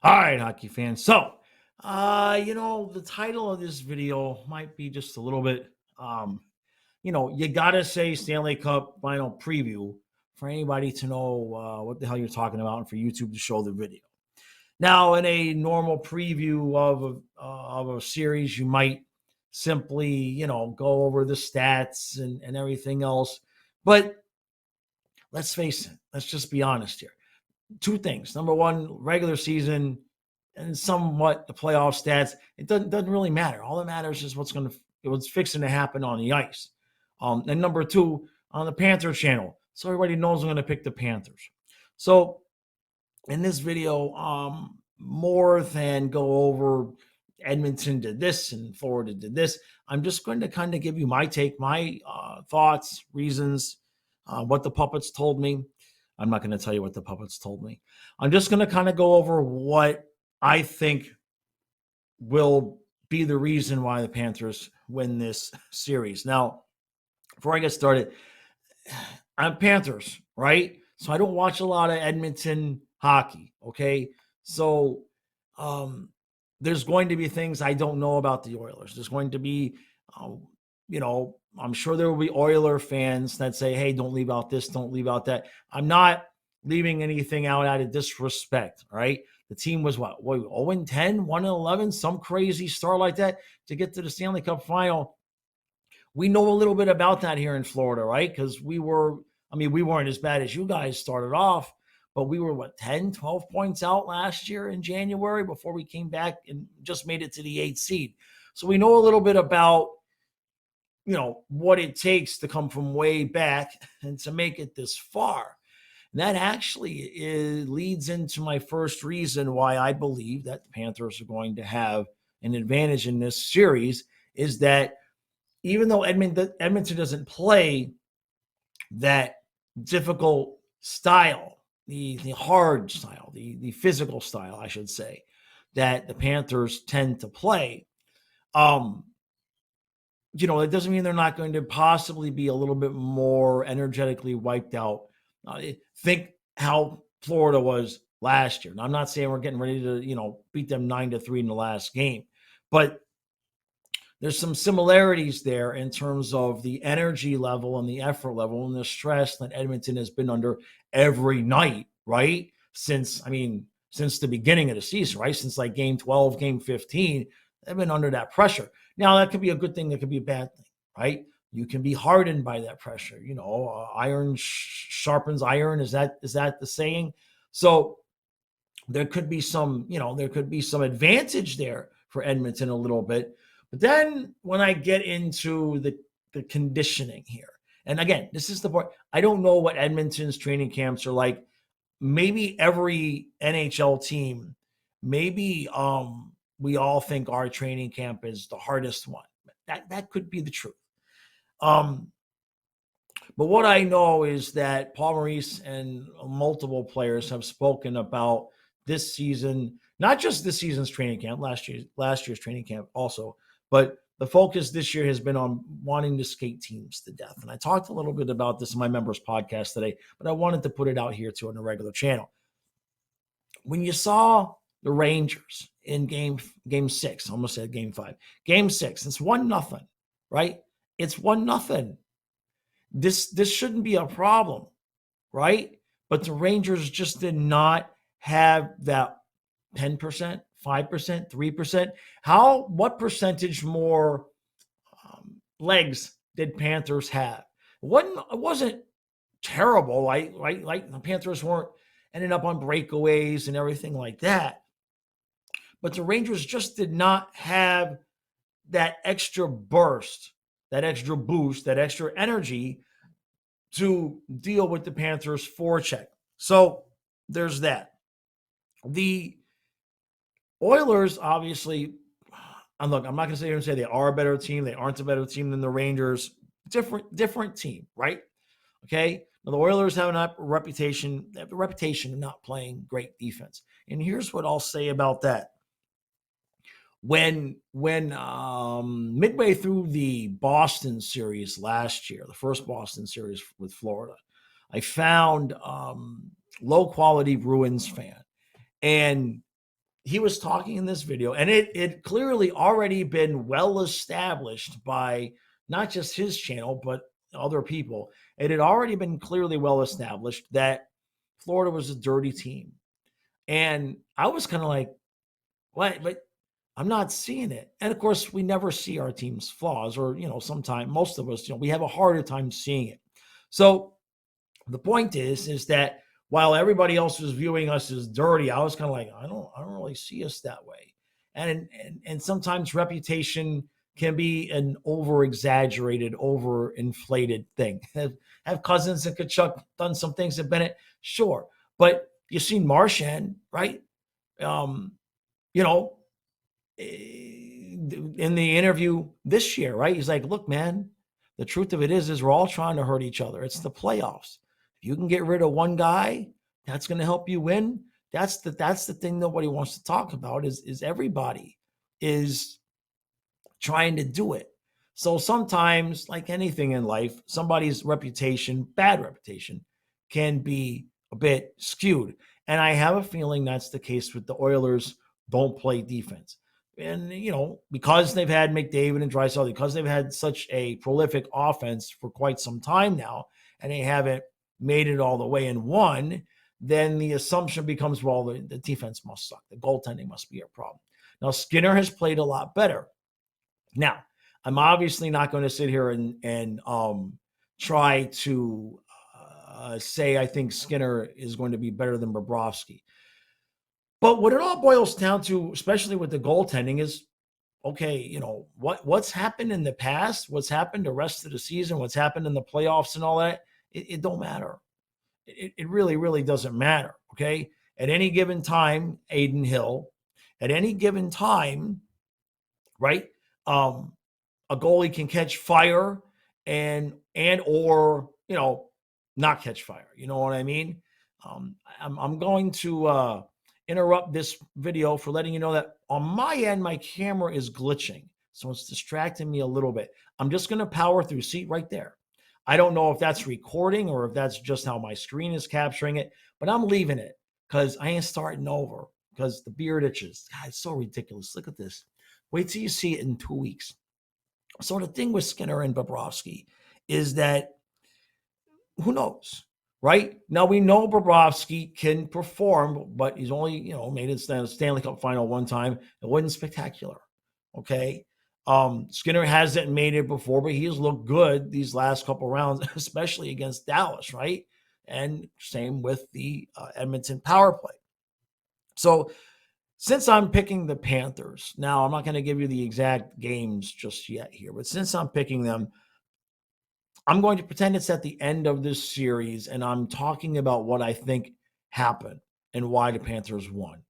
All right, hockey fans. So, the title of this video might be just a little bit, you got to say Stanley Cup final preview for anybody to know what the hell you're talking about and for YouTube to show the video. Now, in a normal preview of a series, you might simply, go over the stats and everything else. But let's face it, let's just be honest here. Two things. Number one, regular season and somewhat the playoff stats. It doesn't really matter. All that matters is what's fixing to happen on the ice. And number two, on the Panther channel, so everybody knows I'm going to pick the Panthers. So in this video, more than go over Edmonton did this and Florida did this, I'm just going to kind of give you my take, my thoughts, reasons, what the puppets told me. I'm not going to tell you what the puppets told me. I'm just going to kind of go over what I think will be the reason why the Panthers win this series. Now, before I get started, I'm Panthers, right? So I don't watch a lot of Edmonton hockey, okay? So there's going to be things I don't know about the Oilers. There's going to be, I'm sure there will be Oiler fans that say, hey, don't leave out this, don't leave out that. I'm not leaving anything out of disrespect, right? The team was 0-10, 1-11, some crazy start like that to get to the Stanley Cup final. We know a little bit about that here in Florida, right? Because we weren't as bad as you guys started off, but we were 10, 12 points out last year in January before we came back and just made it to the 8th seed. So we know a little bit about, what it takes to come from way back and to make it this far. And that actually leads into my first reason why I believe that the Panthers are going to have an advantage in this series is that even though Edmonton doesn't play that difficult style, the hard style, the physical style, I should say, that the Panthers tend to play, it doesn't mean they're not going to possibly be a little bit more energetically wiped out. Think how Florida was last year. Now, I'm not saying we're getting ready to, beat them 9-3 in the last game, but there's some similarities there in terms of the energy level and the effort level and the stress that Edmonton has been under every night, right? Since the beginning of the season, right? Since like game 12, game 15, they've been under that pressure. Now, that could be a good thing. That could be a bad thing, right? You can be hardened by that pressure. Iron sharpens iron. Is that the saying? So there could be some advantage there for Edmonton a little bit. But then when I get into the conditioning here, and again, this is the part, I don't know what Edmonton's training camps are like. Maybe every NHL team, maybe we all think our training camp is the hardest one. That could be the truth. But what I know is that Paul Maurice and multiple players have spoken about this season, not just this season's training camp, last year's training camp also, but the focus this year has been on wanting to skate teams to death. And I talked a little bit about this in my members podcast today, but I wanted to put it out here too on a regular channel. When you saw the Rangers in game 6, I almost said game 5, game 6, it's 1-0, right? It's 1-0. This shouldn't be a problem, right? But the Rangers just did not have that 10%, 5%, 3%. What percentage more legs did Panthers have? It wasn't terrible, right? Like the Panthers weren't ending up on breakaways and everything like that. But the Rangers just did not have that extra burst, that extra boost, that extra energy to deal with the Panthers' forecheck. So there's that. The Oilers, obviously, and look, I'm not going to sit here and say they are a better team. They aren't a better team than the Rangers. Different team, right? Okay. Now the Oilers have a reputation of not playing great defense. And here's what I'll say about that. When midway through the Boston series last year, the first Boston series with Florida, I found low quality Bruins fan, and he was talking in this video, and it clearly already been well established by not just his channel, but other people. It had already been clearly well established that Florida was a dirty team. And I was kind of like, what? But I'm not seeing it. And of course, we never see our team's flaws, or, sometimes most of us, we have a harder time seeing it. So the point is that while everybody else was viewing us as dirty, I was kind of like, I don't really see us that way. And sometimes reputation can be an over exaggerated, over inflated thing. Have Cousins and Kachuk done some things at Bennett? Sure. But you've seen Marchand, right? You know, in the interview this year, right? He's like, look, man, the truth of it is we're all trying to hurt each other. It's the playoffs. If you can get rid of one guy, that's going to help you win. That's the thing nobody wants to talk about is everybody is trying to do it. So sometimes, like anything in life, somebody's reputation, bad reputation, can be a bit skewed. And I have a feeling that's the case with the Oilers. Don't play defense. And, because they've had McDavid and Draisaitl, because they've had such a prolific offense for quite some time now, and they haven't made it all the way and won, then the assumption becomes, well, the defense must suck. The goaltending must be a problem. Now, Skinner has played a lot better. Now, I'm obviously not going to sit here and try to say I think Skinner is going to be better than Bobrovsky. But what it all boils down to, especially with the goaltending, is, okay, what's happened in the past, what's happened the rest of the season, what's happened in the playoffs and all that, it don't matter. It really, really doesn't matter, okay? At any given time, Aiden Hill, at any given time, right, a goalie can catch fire and or, not catch fire. You know what I mean? I'm going to interrupt this video for letting you know that on my end, my camera is glitching. So it's distracting me a little bit. I'm just going to power through. See right there. I don't know if that's recording or if that's just how my screen is capturing it, but I'm leaving it because I ain't starting over because the beard itches. God, it's so ridiculous. Look at this. Wait till you see it in 2 weeks. So the thing with Skinner and Bobrovsky is that who knows? Right now, we know Bobrovsky can perform, but he's only, made it Stanley Cup final one time. It wasn't spectacular. Okay. Skinner hasn't made it before, but he has looked good these last couple rounds, especially against Dallas. Right. And same with the Edmonton power play. So since I'm picking the Panthers, now I'm not going to give you the exact games just yet here, but since I'm picking them, I'm going to pretend it's at the end of this series, and I'm talking about what I think happened and why the Panthers won.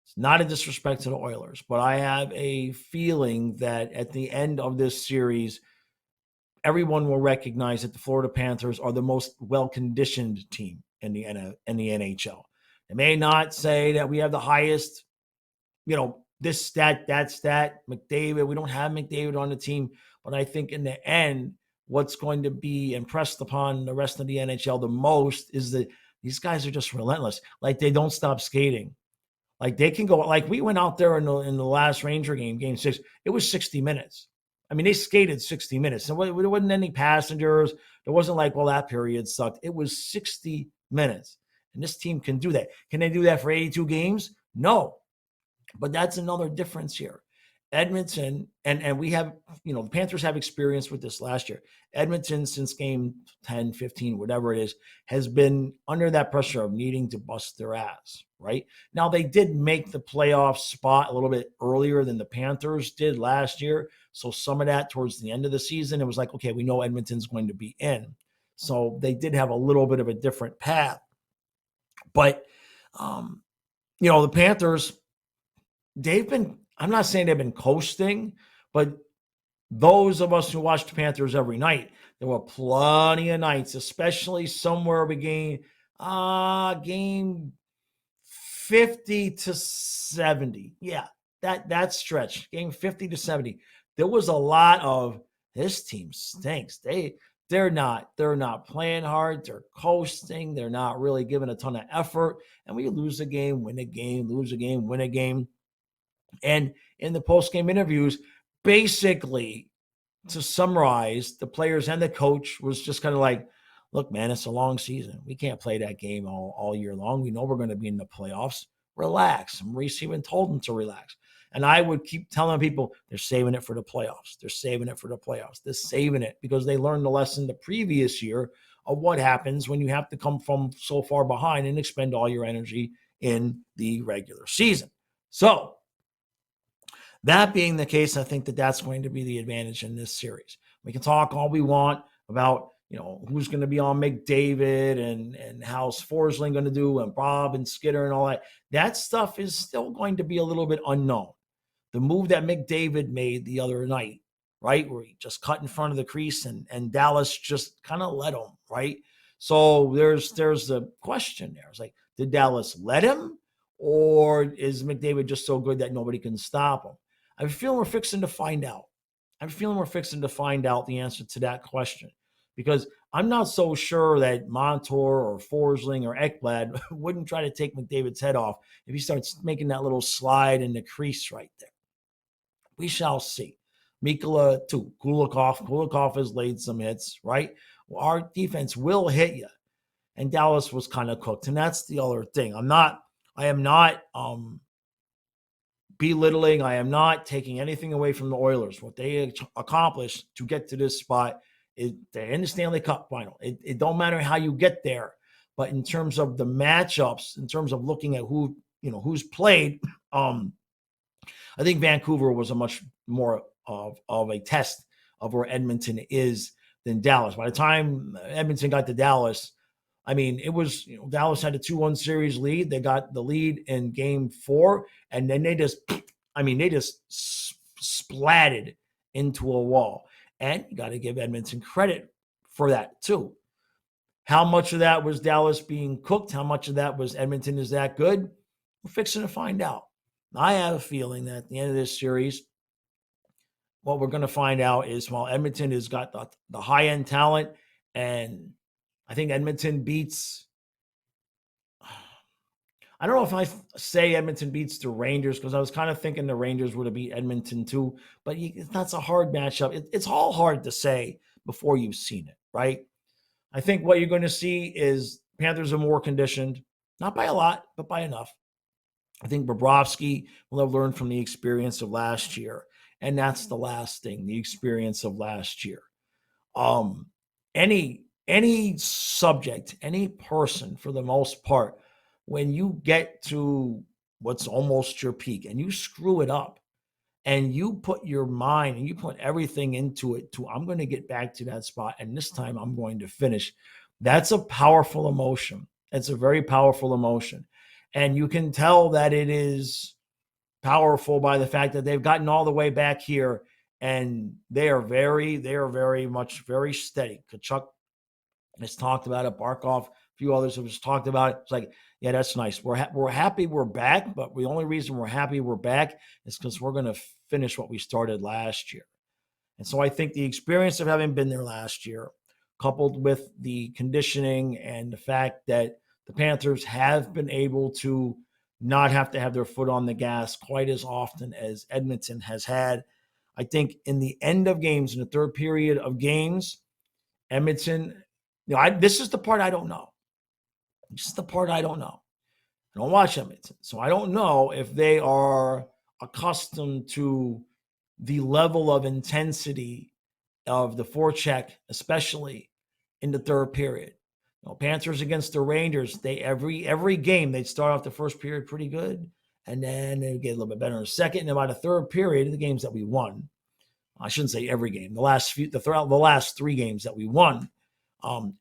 It's not a disrespect to the Oilers, but I have a feeling that at the end of this series, everyone will recognize that the Florida Panthers are the most well-conditioned team in the NHL. They may not say that we have the highest, this stat, that stat, McDavid. We don't have McDavid on the team, but I think in the end, what's going to be impressed upon the rest of the NHL the most is that these guys are just relentless. Like, they don't stop skating. Like, they can go, like we went out there in the last Ranger game 6, it was 60 minutes. I mean, they skated 60 minutes. And there wasn't any passengers. There wasn't like, well, that period sucked. It was 60 minutes. And this team can do that. Can they do that for 82 games? No. But that's another difference here. Edmonton, and we have, the Panthers have experience with this last year. Edmonton, since game 10, 15, whatever it is, has been under that pressure of needing to bust their ass, right? Now, they did make the playoff spot a little bit earlier than the Panthers did last year. So some of that towards the end of the season, it was like, okay, we know Edmonton's going to be in. So they did have a little bit of a different path. But, the Panthers, I'm not saying they've been coasting, but those of us who watch the Panthers every night, there were plenty of nights, especially somewhere between game 50 to 70. Yeah, that stretch, game 50 to 70. There was a lot of, this team stinks. They're not. They're not playing hard. They're coasting. They're not really giving a ton of effort. And we lose a game, win a game, lose a game, win a game. And in the post-game interviews, basically, to summarize, the players and the coach was just kind of like, look, man, it's a long season. We can't play that game all year long. We know we're going to be in the playoffs. Relax. And Maurice even told them to relax. And I would keep telling people they're saving it for the playoffs. They're saving it for the playoffs. They're saving it because they learned the lesson the previous year of what happens when you have to come from so far behind and expend all your energy in the regular season. So, that being the case, I think that that's going to be the advantage in this series. We can talk all we want about, who's going to be on McDavid and how's Forsling going to do and Bob and Skinner and all that. That stuff is still going to be a little bit unknown. The move that McDavid made the other night, right, where he just cut in front of the crease and Dallas just kind of let him, right? So there's the question there. It's like, did Dallas let him, or is McDavid just so good that nobody can stop him? I'm feeling we're fixing to find out. I'm feeling we're fixing to find out the answer to that question, because I'm not so sure that Montour or Forsling or Ekblad wouldn't try to take McDavid's head off if he starts making that little slide in the crease right there. We shall see. Mikula, too. Kulikov has laid some hits, right? Well, our defense will hit you. And Dallas was kind of cooked. And that's the other thing. I am not belittling. I am not taking anything away from the Oilers. What they accomplished to get to this spot is they're in the Stanley Cup final. It don't matter how you get there, but in terms of the matchups, in terms of looking at who's played, I think Vancouver was a much more of a test of where Edmonton is than Dallas. By the time Edmonton got to Dallas, I mean, it was, Dallas had a 2-1 series lead. They got the lead in game 4, and then they just splatted into a wall. And you got to give Edmonton credit for that too. How much of that was Dallas being cooked? How much of that was Edmonton is that good? We're fixing to find out. I have a feeling that at the end of this series, what we're going to find out is, while Edmonton has got the high-end talent, and I think Edmonton beats, I don't know if I say Edmonton beats the Rangers, because I was kind of thinking the Rangers would have beat Edmonton too, but that's a hard matchup. It's all hard to say before you've seen it, right? I think what you're going to see is Panthers are more conditioned, not by a lot, but by enough. I think Bobrovsky will have learned from the experience of last year. And that's the last thing, the experience of last year. Any subject, any person, for the most part, when you get to what's almost your peak and you screw it up and you put your mind and you put everything into it I'm going to get back to that spot, and this time I'm going to finish. That's a powerful emotion. It's a very powerful emotion. And you can tell that it is powerful by the fact that they've gotten all the way back here, and they are very much very steady. Kachuk has talked about it. Barkov, a few others have just talked about it. It's like, yeah, that's nice. We're happy we're back, but the only reason we're happy we're back is because we're going to finish what we started last year. And so I think the experience of having been there last year, coupled with the conditioning and the fact that the Panthers have been able to not have to have their foot on the gas quite as often as Edmonton has had. I think in the end of games, in the third period of games, Edmonton, this is the part I don't know. This is the part I don't know. I don't watch Edmonton, so I don't know if they are accustomed to the level of intensity of the forecheck, especially in the third period. Panthers against the Rangers, they every game they'd start off the first period pretty good, and then they'd get a little bit better in the second. And by the third period, the games that we won, I shouldn't say every game, the last 3 games that we won,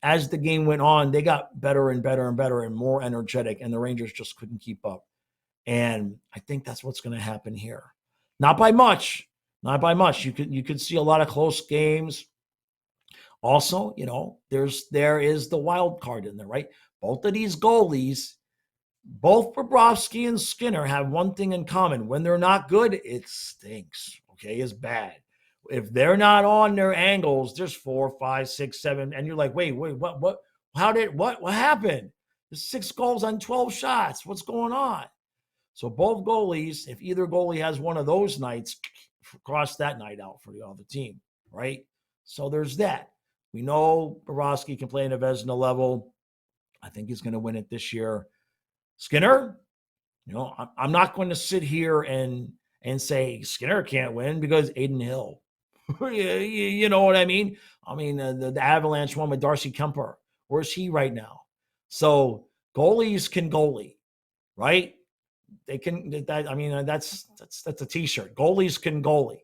as the game went on, they got better and better and better and more energetic, and the Rangers just couldn't keep up. And I think that's what's going to happen here. Not by much. You could see a lot of close games. Also, there is the wild card in there, right? Both of these goalies, both Bobrovsky and Skinner, have one thing in common. When they're not good, it stinks. Okay, it's bad. If they're not on their angles, there's 4, 5, 6, 7, and you're like, wait, what? What happened? There's 6 goals on 12 shots. What's going on? So both goalies, if either goalie has one of those nights, cross that night out for the other team, right? So there's that. We know Borowski can play in a Vezina level. I think he's going to win it this year. Skinner, I'm not going to sit here and say Skinner can't win because Aiden Hill. You know what I mean? I mean, the Avalanche one with Darcy Kemper. Where's he right now? So goalies can goalie, right? They can. That's a T-shirt. Goalies can goalie.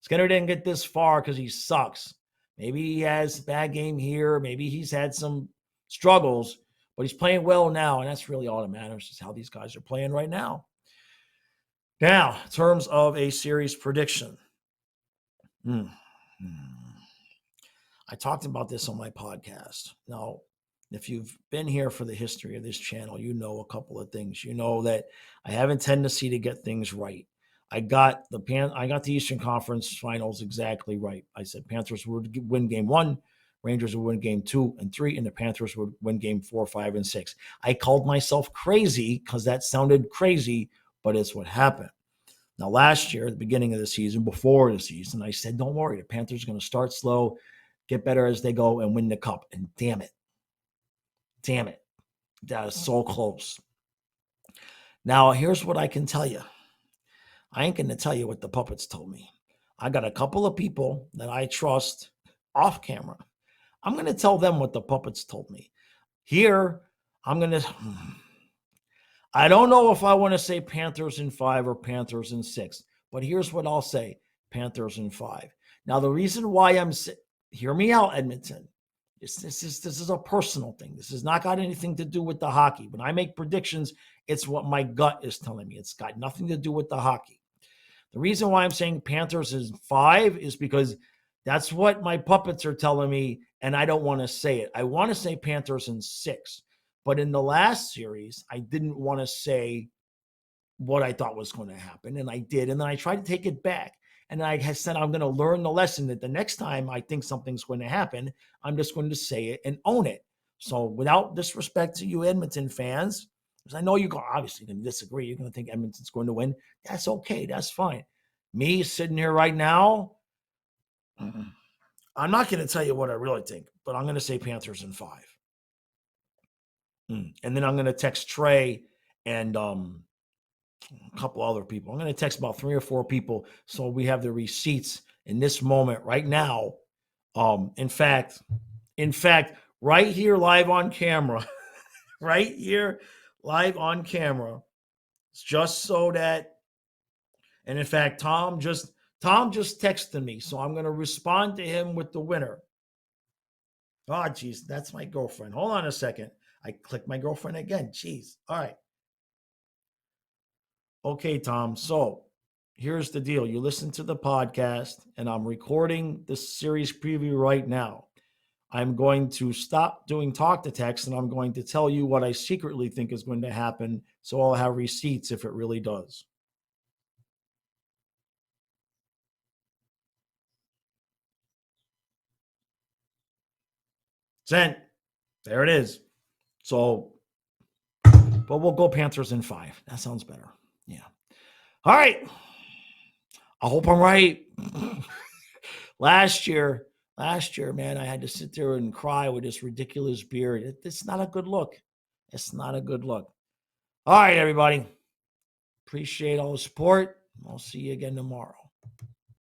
Skinner didn't get this far because he sucks. Maybe he has a bad game here. Maybe he's had some struggles, but he's playing well now, and that's really all that matters is how these guys are playing right now. Now, in terms of a series prediction, I talked about this on my podcast. Now, if you've been here for the history of this channel, you know a couple of things. You know that I have a tendency to get things right. I got the Eastern Conference Finals exactly right. I said Panthers would win game 1, Rangers would win game 2 and 3, and the Panthers would win game 4, 5, and 6. I called myself crazy because that sounded crazy, but it's what happened. Now, last year, at the beginning of the season, before the season, I said, don't worry, the Panthers are going to start slow, get better as they go, and win the cup. And damn it, that is so close. Now, here's what I can tell you. I ain't going to tell you what the puppets told me. I got a couple of people that I trust off camera. I'm going to tell them what the puppets told me. Here, I don't know if I want to say Panthers in 5 or Panthers in 6, but here's what I'll say, Panthers in 5. Now, the reason why hear me out, Edmonton. This is a personal thing. This has not got anything to do with the hockey. When I make predictions, it's what my gut is telling me. It's got nothing to do with the hockey. The reason why I'm saying Panthers is 5 is because that's what my puppets are telling me, and I don't want to say it. I want to say Panthers in 6. But in the last series, I didn't want to say what I thought was going to happen, and I did. And then I tried to take it back. And I said I'm going to learn the lesson that the next time I think something's going to happen, I'm just going to say it and own it. So without disrespect to you Edmonton fans, because I know you're obviously going to disagree. You're going to think Edmonton's going to win. That's okay. That's fine. Me sitting here right now, I'm not going to tell you what I really think, but I'm going to say Panthers in 5. And then I'm going to text Trey and a couple other people. I'm going to text about 3 or 4 people so we have the receipts in this moment right now. In fact, right here live on camera, right here live on camera, just so that, and in fact, Tom just texted me, so I'm going to respond to him with the winner. Oh, geez, that's my girlfriend. Hold on a second. I clicked my girlfriend again. Jeez. All right. Okay, Tom. So here's the deal. You listen to the podcast, and I'm recording the series preview right now. I'm going to stop doing talk to text, and I'm going to tell you what I secretly think is going to happen, so I'll have receipts if it really does. Sent. There it is. So, but we'll go Panthers in 5. That sounds better. Yeah. All right. I hope I'm right. Last year, man, I had to sit there and cry with this ridiculous beard. It's not a good look. It's not a good look. All right, everybody. Appreciate all the support. I'll see you again tomorrow.